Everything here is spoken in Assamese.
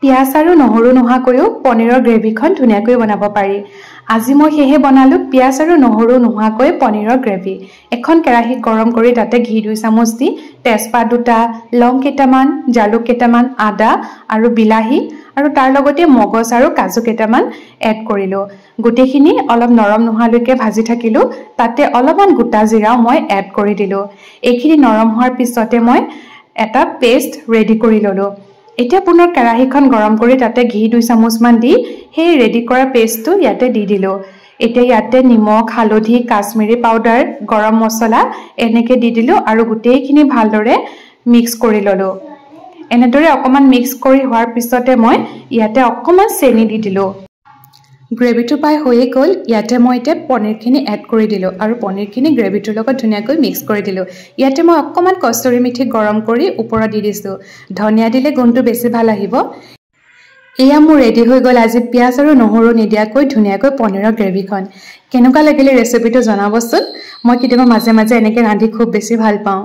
পিয়াজ আৰু নহৰু নোহোৱাকৈও পনীৰৰ গ্ৰেভিখন ধুনীয়াকৈ বনাব পাৰি। আজি মই সেয়ে বনালো পিয়াজ আৰু নহৰু নোহোৱাকৈ পনীৰৰ গ্ৰেভি। এখন কেৰাহী গৰম কৰি তাতে ঘি 2 চামুচ দি তেজপাত 2টা, লং কেইটামান, জালুক কেইটামান, আদা আৰু বিলাহী আৰু তাৰ লগতে মগজ আৰু কাজু কেইটামান এড কৰিলো। গোটেইখিনি অলপ নৰম নোহোৱালৈকে ভাজি থাকিলো। তাতে অলপমান গোটা জিৰাও মই এড কৰি দিলো। এইখিনি নৰম হোৱাৰ পিছতে মই এটা পেষ্ট ৰেডি কৰি ললো। এতিয়া পুনৰ কেৰাহীখন গৰম কৰি তাতে ঘি 2 চামুচ মান দি সেই ৰেডি কৰা পেষ্টটো ইয়াতে দি দিলো। এতিয়া ইয়াতে নিমখ, হালধি, কাশ্মীৰী পাউডাৰ, গৰম মছলা এনেকে দি দিলো আৰু গোটেইখিনি ভালদৰে মিক্স কৰি ললো। এনেদৰে অকমান মিক্স কৰি হোৱাৰ পিছতে মই ইয়াতে অকমান চেনি দি দিলো। গ্ৰেভিটো পাই হৈয়ে গ'ল। ইয়াতে মই এতিয়া পনীৰখিনি এড কৰি দিলো আৰু পনীৰখিনি গ্ৰেভিটোৰ লগত ধুনীয়াকৈ মিক্স কৰি দিলো। ইয়াতে মই অকমান কষ্টুৰি মেথি গৰম কৰি ওপৰত দি দিছো। ধনিয়া দিলে গুণটো বেছি ভাল আহিব। এয়া মোৰ ৰেডি হৈ গ'ল আজি পিয়াজ আৰু নহৰু নিদিয়াকৈ ধুনীয়াকৈ পনীৰৰ গ্ৰেভিখন। কেনেকুৱা লাগিলে ৰেচিপিটো জনাবচোন। মই কেতিয়াবা মাজে মাজে এনেকৈ ৰান্ধি খুব বেছি ভাল পাওঁ।